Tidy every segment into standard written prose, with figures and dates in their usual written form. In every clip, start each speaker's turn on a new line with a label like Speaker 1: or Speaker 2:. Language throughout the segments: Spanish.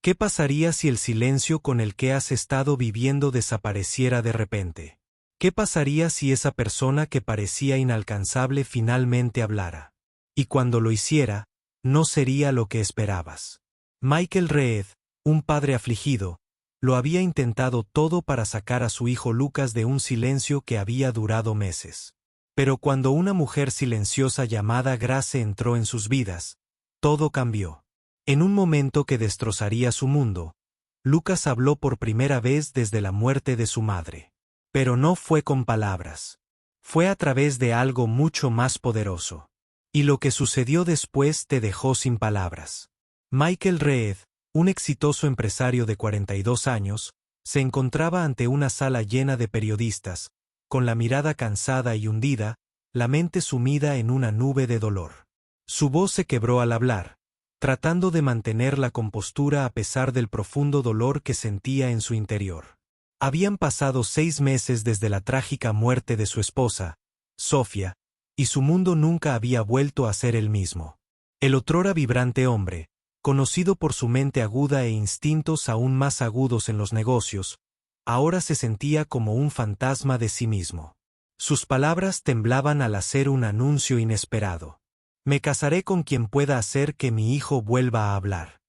Speaker 1: ¿Qué pasaría si el silencio con el que has estado viviendo desapareciera de repente? ¿Qué pasaría si esa persona que parecía inalcanzable finalmente hablara? Y cuando lo hiciera, no sería lo que esperabas. Michael Reed, un padre afligido, lo había intentado todo para sacar a su hijo Lucas de un silencio que había durado meses. Pero cuando una mujer silenciosa llamada Grace entró en sus vidas, todo cambió. En un momento que destrozaría su mundo, Lucas habló por primera vez desde la muerte de su madre. Pero no fue con palabras. Fue a través de algo mucho más poderoso. Y lo que sucedió después te dejó sin palabras. Michael Reed, un exitoso empresario de 42 años, se encontraba ante una sala llena de periodistas, con la mirada cansada y hundida, la mente sumida en una nube de dolor. Su voz se quebró al hablar, tratando de mantener la compostura a pesar del profundo dolor que sentía en su interior. Habían pasado 6 meses desde la trágica muerte de su esposa, Sofía, y su mundo nunca había vuelto a ser el mismo. El otrora vibrante hombre, conocido por su mente aguda e instintos aún más agudos en los negocios, ahora se sentía como un fantasma de sí mismo. Sus palabras temblaban al hacer un anuncio inesperado. Me casaré con quien pueda hacer que mi hijo vuelva a hablar.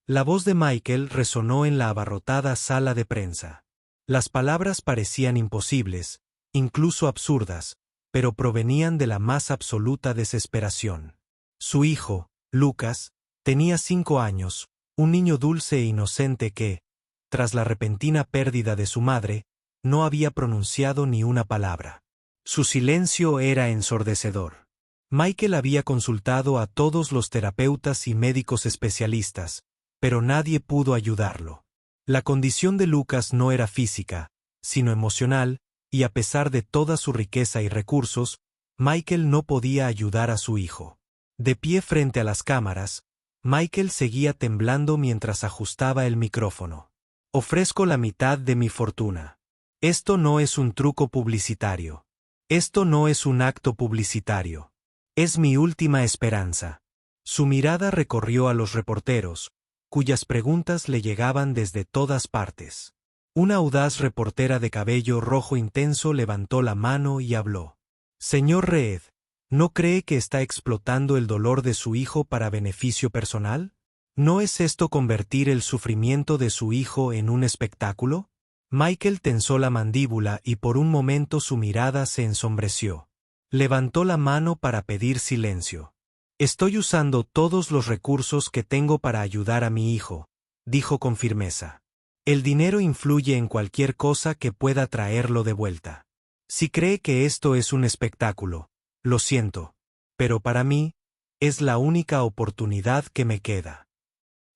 Speaker 1: La voz de Michael resonó en la abarrotada sala de prensa. Las palabras parecían imposibles, incluso absurdas, pero provenían de la más absoluta desesperación. Su hijo, Lucas, tenía 5 años, un niño dulce e inocente que, tras la repentina pérdida de su madre, no había pronunciado ni una palabra. Su silencio era ensordecedor. Michael había consultado a todos los terapeutas y médicos especialistas, pero nadie pudo ayudarlo. La condición de Lucas no era física, sino emocional, y a pesar de toda su riqueza y recursos, Michael no podía ayudar a su hijo. De pie frente a las cámaras, Michael seguía temblando mientras ajustaba el micrófono. Ofrezco la mitad de mi fortuna. Esto no es un truco publicitario. Esto no es un acto publicitario. Es mi última esperanza. Su mirada recorrió a los reporteros, cuyas preguntas le llegaban desde todas partes. Una audaz reportera de cabello rojo intenso levantó la mano y habló. Señor Reed, ¿no cree que está explotando el dolor de su hijo para beneficio personal? ¿No es esto convertir el sufrimiento de su hijo en un espectáculo? Michael tensó la mandíbula y por un momento su mirada se ensombreció. Levantó la mano para pedir silencio. Estoy usando todos los recursos que tengo para ayudar a mi hijo, dijo con firmeza. El dinero influye en cualquier cosa que pueda traerlo de vuelta. Si cree que esto es un espectáculo, lo siento, pero para mí, es la única oportunidad que me queda.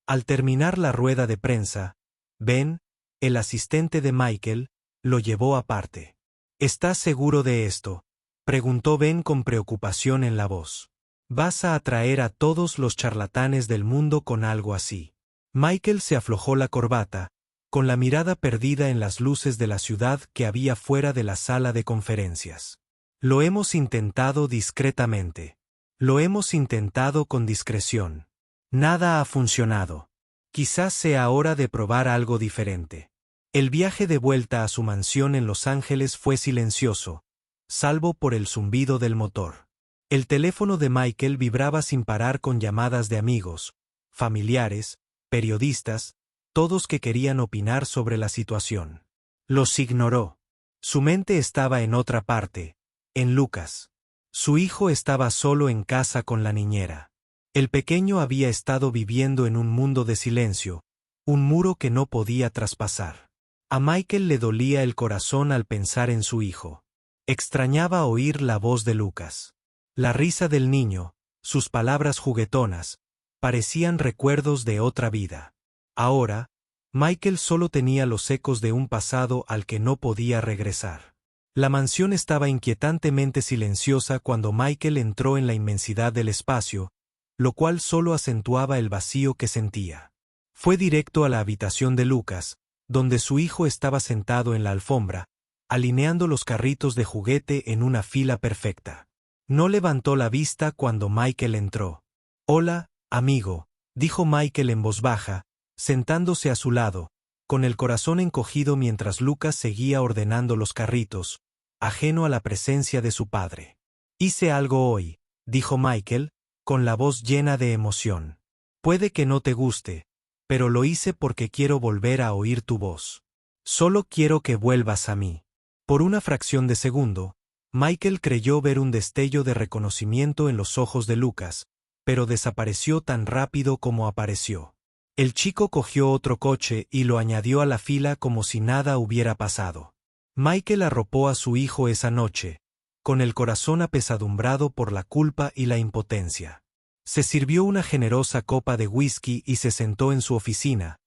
Speaker 1: Al terminar la rueda de prensa, Ben, el asistente de Michael, lo llevó aparte. ¿Estás seguro de esto?, preguntó Ben con preocupación en la voz. Vas a atraer a todos los charlatanes del mundo con algo así. Michael se aflojó la corbata, con la mirada perdida en las luces de la ciudad que había fuera de la sala de conferencias. Lo hemos intentado discretamente. Lo hemos intentado con discreción. Nada ha funcionado. Quizás sea hora de probar algo diferente. El viaje de vuelta a su mansión en Los Ángeles fue silencioso, salvo por el zumbido del motor. El teléfono de Michael vibraba sin parar con llamadas de amigos, familiares, periodistas, todos que querían opinar sobre la situación. Los ignoró. Su mente estaba en otra parte, en Lucas. Su hijo estaba solo en casa con la niñera. El pequeño había estado viviendo en un mundo de silencio, un muro que no podía traspasar. A Michael le dolía el corazón al pensar en su hijo. Extrañaba oír la voz de Lucas. La risa del niño, sus palabras juguetonas, parecían recuerdos de otra vida. Ahora, Michael solo tenía los ecos de un pasado al que no podía regresar. La mansión estaba inquietantemente silenciosa cuando Michael entró en la inmensidad del espacio, lo cual solo acentuaba el vacío que sentía. Fue directo a la habitación de Lucas, donde su hijo estaba sentado en la alfombra, alineando los carritos de juguete en una fila perfecta. No levantó la vista cuando Michael entró. Hola, amigo, dijo Michael en voz baja, sentándose a su lado, con el corazón encogido mientras Lucas seguía ordenando los carritos, ajeno a la presencia de su padre. «Hice algo hoy», dijo Michael, con la voz llena de emoción. «Puede que no te guste, pero lo hice porque quiero volver a oír tu voz. Solo quiero que vuelvas a mí». Por una fracción de segundo, Michael creyó ver un destello de reconocimiento en los ojos de Lucas, pero desapareció tan rápido como apareció. El chico cogió otro coche y lo añadió a la fila como si nada hubiera pasado. Michael arropó a su hijo esa noche, con el corazón apesadumbrado por la culpa y la impotencia. Se sirvió una generosa copa de whisky y se sentó en su oficina,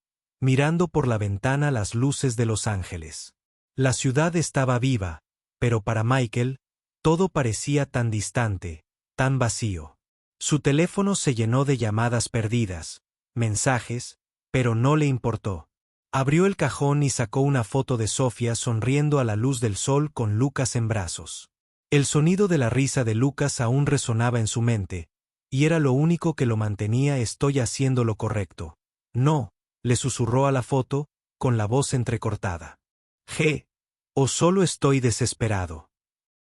Speaker 1: mirando por la ventana las luces de Los Ángeles. La ciudad estaba viva, pero para Michael, todo parecía tan distante, tan vacío. Su teléfono se llenó de llamadas perdidas, mensajes, pero no le importó. Abrió el cajón y sacó una foto de Sofía sonriendo a la luz del sol con Lucas en brazos. El sonido de la risa de Lucas aún resonaba en su mente, y era lo único que lo mantenía. «Estoy haciendo lo correcto». «No», le susurró a la foto, con la voz entrecortada. «¿O solo estoy desesperado?»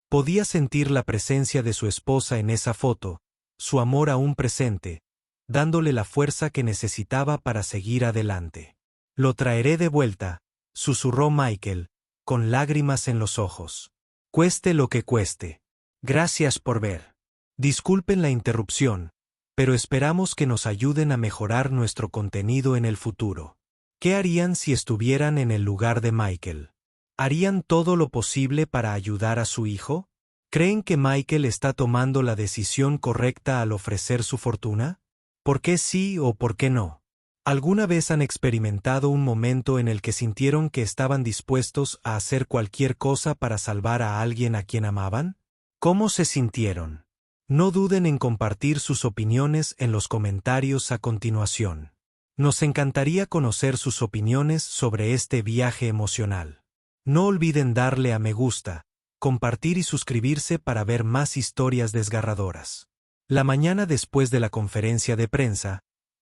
Speaker 1: Podía sentir la presencia de su esposa en esa foto, su amor aún presente, dándole la fuerza que necesitaba para seguir adelante. «Lo traeré de vuelta», susurró Michael, con lágrimas en los ojos. «Cueste lo que cueste. Gracias por ver. Disculpen la interrupción, pero esperamos que nos ayuden a mejorar nuestro contenido en el futuro». ¿Qué harían si estuvieran en el lugar de Michael? ¿Harían todo lo posible para ayudar a su hijo? ¿Creen que Michael está tomando la decisión correcta al ofrecer su fortuna? ¿Por qué sí o por qué no? ¿Alguna vez han experimentado un momento en el que sintieron que estaban dispuestos a hacer cualquier cosa para salvar a alguien a quien amaban? ¿Cómo se sintieron? No duden en compartir sus opiniones en los comentarios a continuación. Nos encantaría conocer sus opiniones sobre este viaje emocional. No olviden darle a me gusta, compartir y suscribirse para ver más historias desgarradoras. La mañana después de la conferencia de prensa,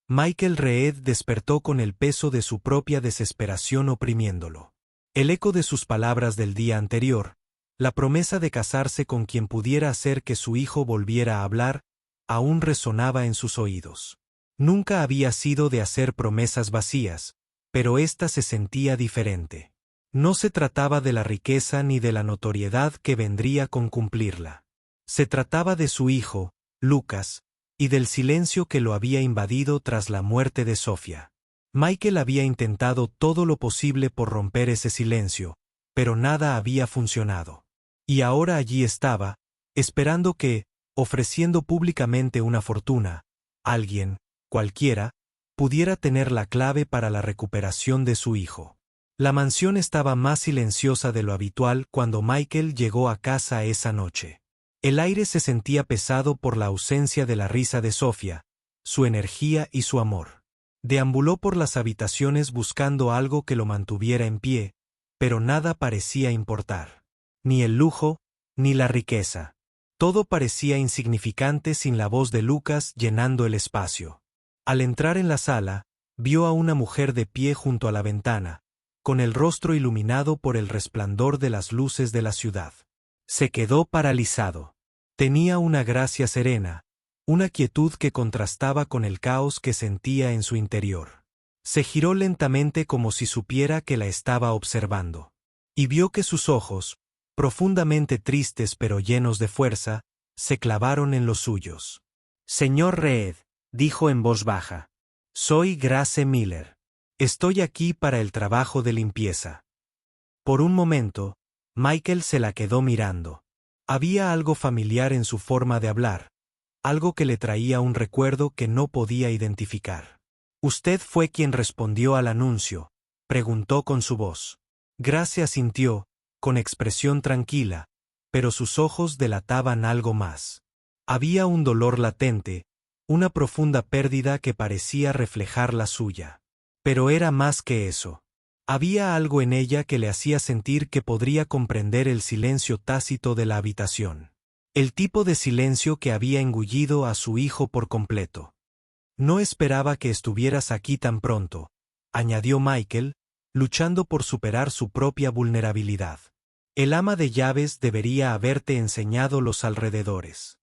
Speaker 1: Michael Reed despertó con el peso de su propia desesperación oprimiéndolo. El eco de sus palabras del día anterior, la promesa de casarse con quien pudiera hacer que su hijo volviera a hablar, aún resonaba en sus oídos. Nunca había sido de hacer promesas vacías, pero esta se sentía diferente. No se trataba de la riqueza ni de la notoriedad que vendría con cumplirla. Se trataba de su hijo, Lucas, y del silencio que lo había invadido tras la muerte de Sofía. Michael había intentado todo lo posible por romper ese silencio, pero nada había funcionado. Y ahora allí estaba, esperando que, ofreciendo públicamente una fortuna, alguien, cualquiera, pudiera tener la clave para la recuperación de su hijo. La mansión estaba más silenciosa de lo habitual cuando Michael llegó a casa esa noche. El aire se sentía pesado por la ausencia de la risa de Sofía, su energía y su amor. Deambuló por las habitaciones buscando algo que lo mantuviera en pie, pero nada parecía importar. Ni el lujo, ni la riqueza. Todo parecía insignificante sin la voz de Lucas llenando el espacio. Al entrar en la sala, vio a una mujer de pie junto a la ventana, con el rostro iluminado por el resplandor de las luces de la ciudad. Se quedó paralizado. Tenía una gracia serena, una quietud que contrastaba con el caos que sentía en su interior. Se giró lentamente como si supiera que la estaba observando. Y vio que sus ojos, profundamente tristes pero llenos de fuerza, se clavaron en los suyos. «Señor Reed», dijo en voz baja, «soy Grace Miller. Estoy aquí para el trabajo de limpieza». Por un momento, Michael se la quedó mirando. Había algo familiar en su forma de hablar, algo que le traía un recuerdo que no podía identificar. «¿Usted fue quien respondió al anuncio?», preguntó con su voz. Grace asintió, con expresión tranquila, pero sus ojos delataban algo más. Había un dolor latente, una profunda pérdida que parecía reflejar la suya. Pero era más que eso. Había algo en ella que le hacía sentir que podría comprender el silencio tácito de la habitación. El tipo de silencio que había engullido a su hijo por completo. «No esperaba que estuvieras aquí tan pronto», añadió Michael, luchando por superar su propia vulnerabilidad. El ama de llaves debería haberte enseñado los alrededores.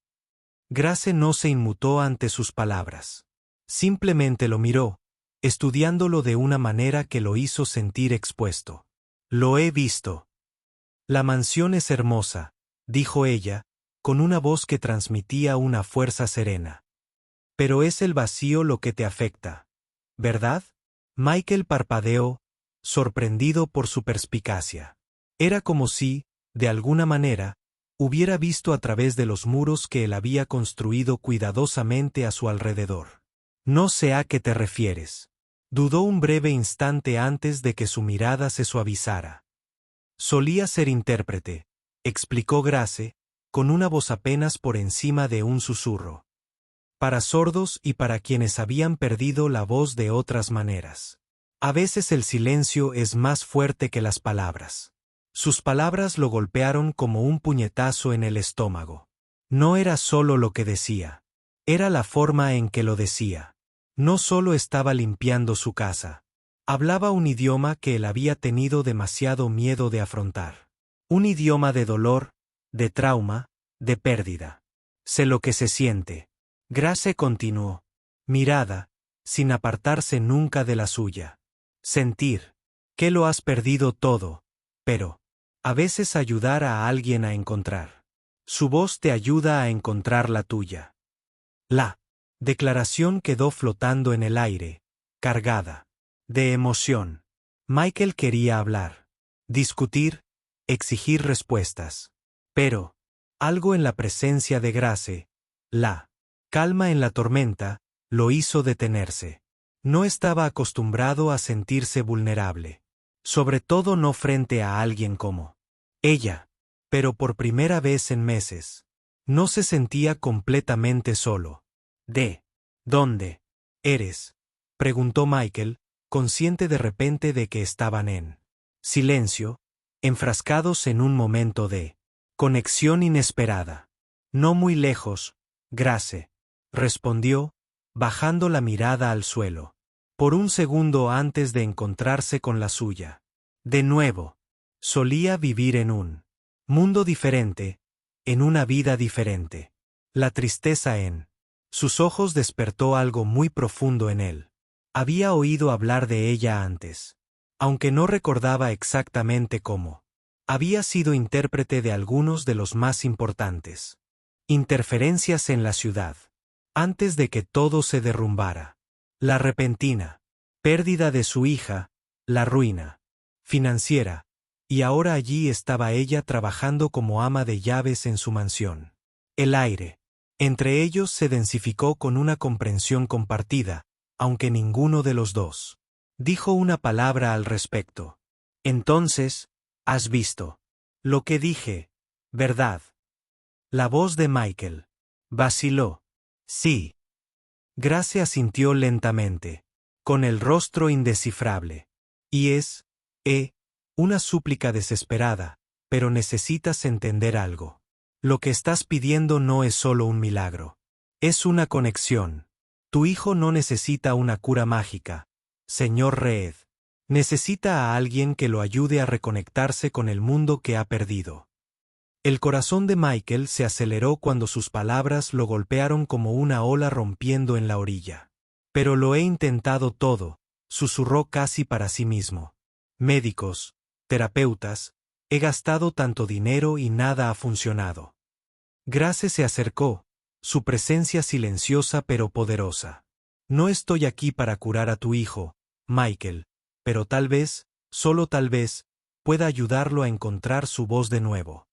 Speaker 1: Grace no se inmutó ante sus palabras. Simplemente lo miró, estudiándolo de una manera que lo hizo sentir expuesto. Lo he visto. La mansión es hermosa, dijo ella, con una voz que transmitía una fuerza serena. Pero es el vacío lo que te afecta, ¿verdad? Michael parpadeó, sorprendido por su perspicacia. Era como si, de alguna manera, hubiera visto a través de los muros que él había construido cuidadosamente a su alrededor. No sé a qué te refieres. Dudó un breve instante antes de que su mirada se suavizara. Solía ser intérprete, explicó Grace, con una voz apenas por encima de un susurro. Para sordos y para quienes habían perdido la voz de otras maneras. A veces el silencio es más fuerte que las palabras. Sus palabras lo golpearon como un puñetazo en el estómago. No era solo lo que decía. Era la forma en que lo decía. No solo estaba limpiando su casa. Hablaba un idioma que él había tenido demasiado miedo de afrontar. Un idioma de dolor, de trauma, de pérdida. Sé lo que se siente. Grace continuó. Mirada, sin apartarse nunca de la suya. Sentir. Que lo has perdido todo, pero a veces ayudar a alguien a encontrar. Su voz te ayuda a encontrar la tuya. La declaración quedó flotando en el aire, cargada de emoción. Michael quería hablar, discutir, exigir respuestas. Pero algo en la presencia de Grace, la calma en la tormenta, lo hizo detenerse. No estaba acostumbrado a sentirse vulnerable. Sobre todo no frente a alguien como ella. Pero por primera vez en meses, no se sentía completamente solo. ¿De dónde eres?, preguntó Michael, consciente de repente de que estaban en silencio, enfrascados en un momento de conexión inesperada. No muy lejos, Grace, respondió, bajando la mirada al suelo. Por un segundo antes de encontrarse con la suya. De nuevo, solía vivir en un mundo diferente, en una vida diferente. La tristeza en sus ojos despertó algo muy profundo en él. Había oído hablar de ella antes, aunque no recordaba exactamente cómo. Había sido intérprete de algunos de los más importantes. Interferencias en la ciudad. Antes de que todo se derrumbara. La repentina pérdida de su hija, la ruina financiera, y ahora allí estaba ella trabajando como ama de llaves en su mansión. El aire entre ellos se densificó con una comprensión compartida, aunque ninguno de los dos dijo una palabra al respecto. Entonces, has visto lo que dije, ¿verdad? La voz de Michael vaciló. Sí. Grace asintió lentamente, con el rostro indescifrable. Y es, una súplica desesperada, pero necesitas entender algo. Lo que estás pidiendo no es solo un milagro. Es una conexión. Tu hijo no necesita una cura mágica, señor Reed. Necesita a alguien que lo ayude a reconectarse con el mundo que ha perdido. El corazón de Michael se aceleró cuando sus palabras lo golpearon como una ola rompiendo en la orilla. Pero lo he intentado todo, susurró casi para sí mismo. Médicos, terapeutas, he gastado tanto dinero y nada ha funcionado. Grace se acercó, su presencia silenciosa pero poderosa. No estoy aquí para curar a tu hijo, Michael, pero tal vez, solo tal vez, pueda ayudarlo a encontrar su voz de nuevo.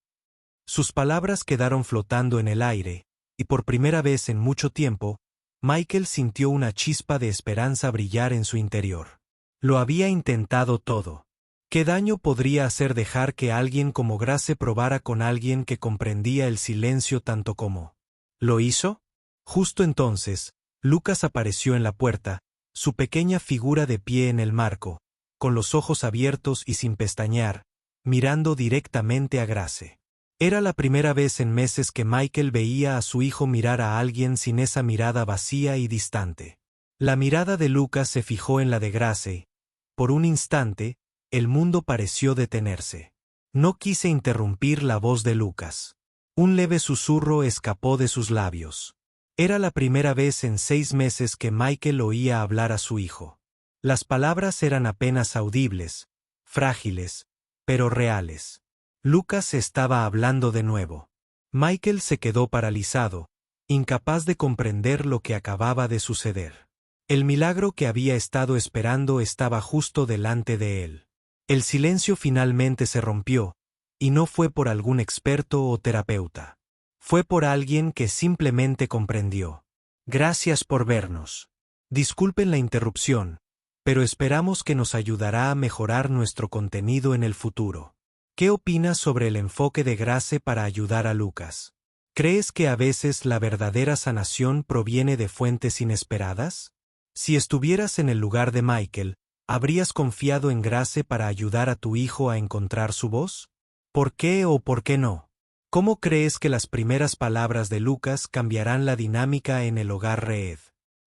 Speaker 1: Sus palabras quedaron flotando en el aire, y por primera vez en mucho tiempo, Michael sintió una chispa de esperanza brillar en su interior. Lo había intentado todo. ¿Qué daño podría hacer dejar que alguien como Grace probara con alguien que comprendía el silencio tanto como lo hizo? Justo entonces, Lucas apareció en la puerta, su pequeña figura de pie en el marco, con los ojos abiertos y sin pestañear, mirando directamente a Grace. Era la primera vez en meses que Michael veía a su hijo mirar a alguien sin esa mirada vacía y distante. La mirada de Lucas se fijó en la de Grace, Por un instante, el mundo pareció detenerse. No quise interrumpir la voz de Lucas. Un leve susurro escapó de sus labios. Era la primera vez en 6 meses que Michael oía hablar a su hijo. Las palabras eran apenas audibles, frágiles, pero reales. Lucas estaba hablando de nuevo. Michael se quedó paralizado, incapaz de comprender lo que acababa de suceder. El milagro que había estado esperando estaba justo delante de él. El silencio finalmente se rompió, y no fue por algún experto o terapeuta. Fue por alguien que simplemente comprendió. Gracias por vernos. Disculpen la interrupción, pero esperamos que nos ayudará a mejorar nuestro contenido en el futuro. ¿Qué opinas sobre el enfoque de Grace para ayudar a Lucas? ¿Crees que a veces la verdadera sanación proviene de fuentes inesperadas? Si estuvieras en el lugar de Michael, ¿habrías confiado en Grace para ayudar a tu hijo a encontrar su voz? ¿Por qué o por qué no? ¿Cómo crees que las primeras palabras de Lucas cambiarán la dinámica en el hogar Reed?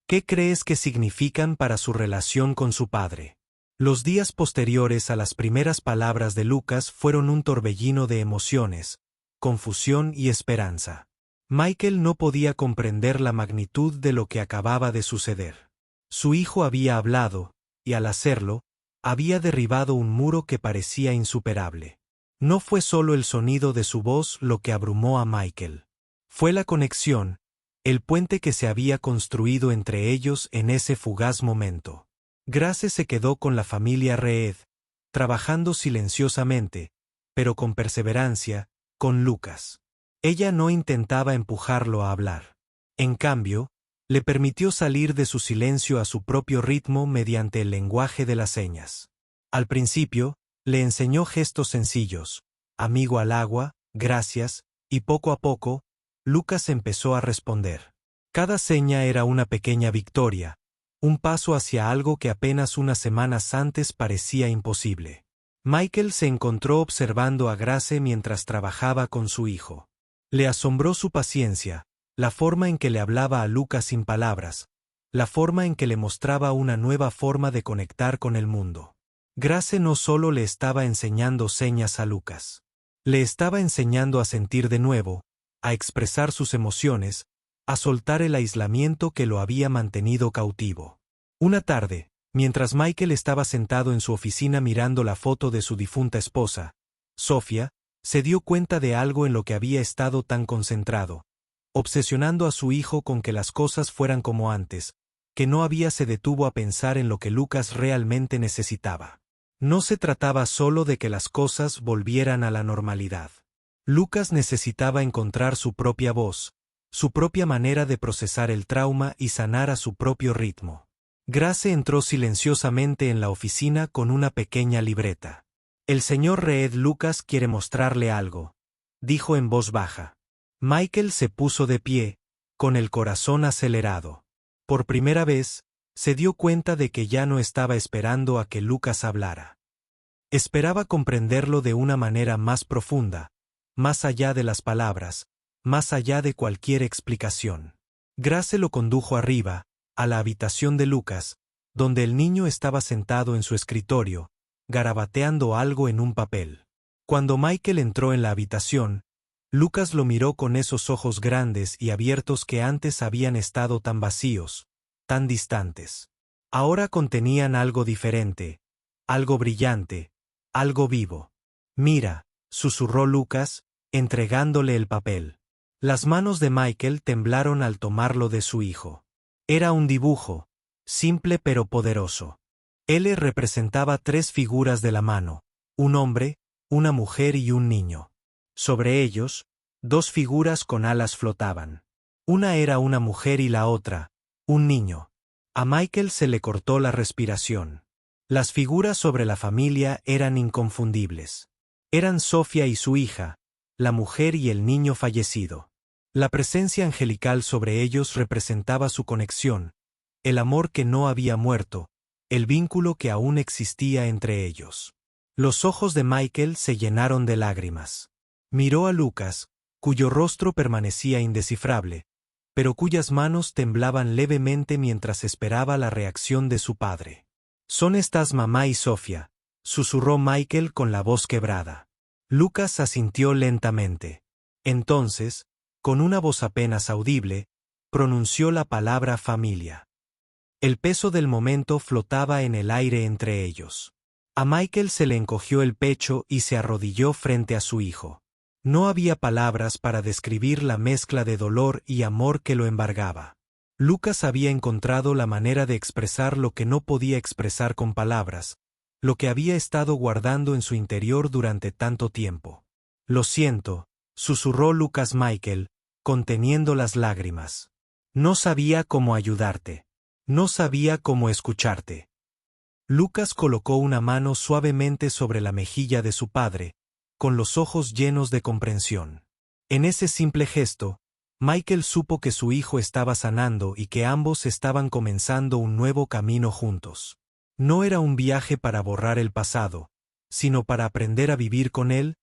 Speaker 1: ¿Qué crees que significan para su relación con su padre? Los días posteriores a las primeras palabras de Lucas fueron un torbellino de emociones, confusión y esperanza. Michael no podía comprender la magnitud de lo que acababa de suceder. Su hijo había hablado, y al hacerlo, había derribado un muro que parecía insuperable. No fue solo el sonido de su voz lo que abrumó a Michael. Fue la conexión, el puente que se había construido entre ellos en ese fugaz momento. Grace se quedó con la familia Reed, trabajando silenciosamente, pero con perseverancia, con Lucas. Ella no intentaba empujarlo a hablar. En cambio, le permitió salir de su silencio a su propio ritmo mediante el lenguaje de las señas. Al principio, le enseñó gestos sencillos, amigo al agua, gracias, y poco a poco, Lucas empezó a responder. Cada seña era una pequeña victoria, un paso hacia algo que apenas unas semanas antes parecía imposible. Michael se encontró observando a Grace mientras trabajaba con su hijo. Le asombró su paciencia, la forma en que le hablaba a Lucas sin palabras, la forma en que le mostraba una nueva forma de conectar con el mundo. Grace no solo le estaba enseñando señas a Lucas. Le estaba enseñando a sentir de nuevo, a expresar sus emociones, a soltar el aislamiento que lo había mantenido cautivo. Una tarde, mientras Michael estaba sentado en su oficina mirando la foto de su difunta esposa, Sofía, se dio cuenta de algo en lo que había estado tan concentrado, obsesionando a su hijo con que las cosas fueran como antes, que no se detuvo a pensar en lo que Lucas realmente necesitaba. No se trataba solo de que las cosas volvieran a la normalidad. Lucas necesitaba encontrar su propia voz, su propia manera de procesar el trauma y sanar a su propio ritmo. Grace entró silenciosamente en la oficina con una pequeña libreta. El señor Reed Lucas quiere mostrarle algo, dijo en voz baja. Michael se puso de pie, con el corazón acelerado. Por primera vez, se dio cuenta de que ya no estaba esperando a que Lucas hablara. Esperaba comprenderlo de una manera más profunda, más allá de las palabras, más allá de cualquier explicación. Grace lo condujo arriba, a la habitación de Lucas, donde el niño estaba sentado en su escritorio, garabateando algo en un papel. Cuando Michael entró en la habitación, Lucas lo miró con esos ojos grandes y abiertos que antes habían estado tan vacíos, tan distantes. Ahora contenían algo diferente, algo brillante, algo vivo. Mira, susurró Lucas, entregándole el papel. Las manos de Michael temblaron al tomarlo de su hijo. Era un dibujo, simple pero poderoso. Él representaba 3 figuras de la mano, un hombre, una mujer y un niño. Sobre ellos, 2 figuras con alas flotaban. Una era una mujer y la otra, un niño. A Michael se le cortó la respiración. Las figuras sobre la familia eran inconfundibles. Eran Sofía y su hija, la mujer y el niño fallecido. La presencia angelical sobre ellos representaba su conexión, el amor que no había muerto, el vínculo que aún existía entre ellos. Los ojos de Michael se llenaron de lágrimas. Miró a Lucas, cuyo rostro permanecía indescifrable, pero cuyas manos temblaban levemente mientras esperaba la reacción de su padre. Son estas mamá y Sofía, susurró Michael con la voz quebrada. Lucas asintió lentamente. Entonces, con una voz apenas audible, pronunció la palabra familia. El peso del momento flotaba en el aire entre ellos. A Michael se le encogió el pecho y se arrodilló frente a su hijo. No había palabras para describir la mezcla de dolor y amor que lo embargaba. Lucas había encontrado la manera de expresar lo que no podía expresar con palabras, lo que había estado guardando en su interior durante tanto tiempo. Lo siento, susurró Lucas Michael, conteniendo las lágrimas. No sabía cómo ayudarte. No sabía cómo escucharte. Lucas colocó una mano suavemente sobre la mejilla de su padre, con los ojos llenos de comprensión. En ese simple gesto, Michael supo que su hijo estaba sanando y que ambos estaban comenzando un nuevo camino juntos. No era un viaje para borrar el pasado, sino para aprender a vivir con él,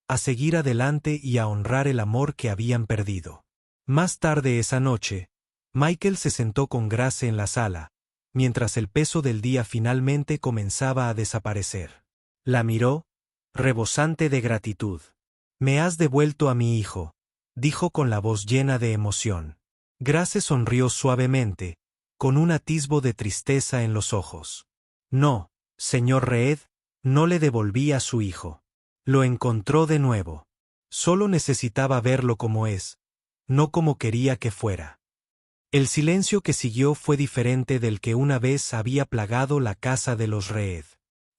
Speaker 1: a seguir adelante y a honrar el amor que habían perdido. Más tarde esa noche, Michael se sentó con Grace en la sala, mientras el peso del día finalmente comenzaba a desaparecer. La miró, rebosante de gratitud. «Me has devuelto a mi hijo», dijo con la voz llena de emoción. Grace sonrió suavemente, con un atisbo de tristeza en los ojos. «No, señor Reed, no le devolví a su hijo. Lo encontró de nuevo. Solo necesitaba verlo como es, no como quería que fuera». El silencio que siguió fue diferente del que una vez había plagado la casa de los Reed.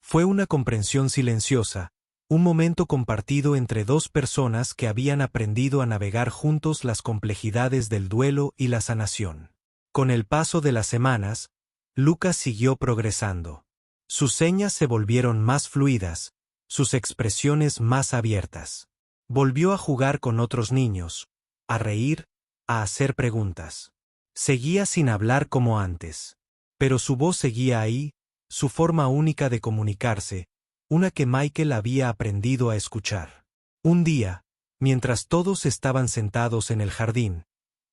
Speaker 1: Fue una comprensión silenciosa, un momento compartido entre dos personas que habían aprendido a navegar juntos las complejidades del duelo y la sanación. Con el paso de las semanas, Lucas siguió progresando. Sus señas se volvieron más fluidas, sus expresiones más abiertas. Volvió a jugar con otros niños, a reír, a hacer preguntas. Seguía sin hablar como antes. Pero su voz seguía ahí, su forma única de comunicarse, una que Michael había aprendido a escuchar. Un día, mientras todos estaban sentados en el jardín,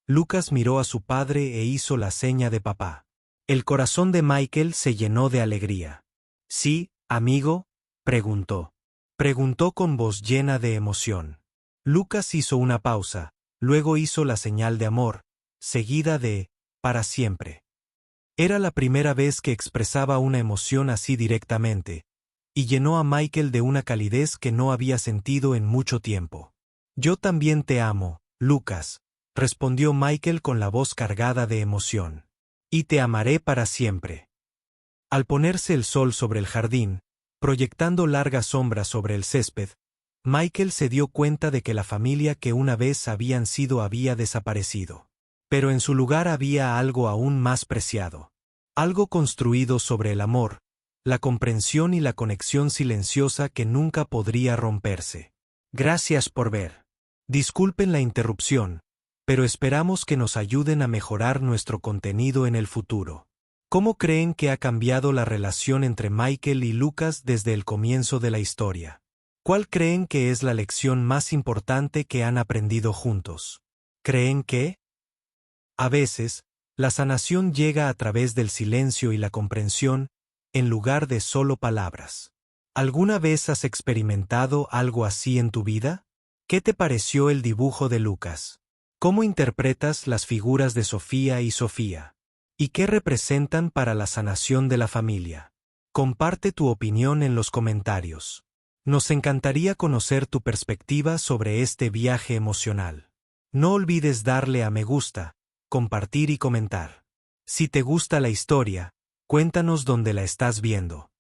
Speaker 1: Lucas miró a su padre e hizo la seña de papá. El corazón de Michael se llenó de alegría. «¿Sí, amigo?», preguntó. Preguntó con voz llena de emoción. Lucas hizo una pausa, luego hizo la señal de amor, seguida de «para siempre». Era la primera vez que expresaba una emoción así directamente, y llenó a Michael de una calidez que no había sentido en mucho tiempo. «Yo también te amo, Lucas», respondió Michael con la voz cargada de emoción. «Y te amaré para siempre». Al ponerse el sol sobre el jardín, proyectando largas sombras sobre el césped, Michael se dio cuenta de que la familia que una vez habían sido había desaparecido. Pero en su lugar había algo aún más preciado. Algo construido sobre el amor, la comprensión y la conexión silenciosa que nunca podría romperse. Gracias por ver. Disculpen la interrupción, pero esperamos que nos ayuden a mejorar nuestro contenido en el futuro. ¿Cómo creen que ha cambiado la relación entre Michael y Lucas desde el comienzo de la historia? ¿Cuál creen que es la lección más importante que han aprendido juntos? ¿Creen que? A veces, la sanación llega a través del silencio y la comprensión, en lugar de solo palabras. ¿Alguna vez has experimentado algo así en tu vida? ¿Qué te pareció el dibujo de Lucas? ¿Cómo interpretas las figuras de Sofía y Sofía? ¿Y qué representan para la sanación de la familia? Comparte tu opinión en los comentarios. Nos encantaría conocer tu perspectiva sobre este viaje emocional. No olvides darle a me gusta, compartir y comentar. Si te gusta la historia, cuéntanos dónde la estás viendo.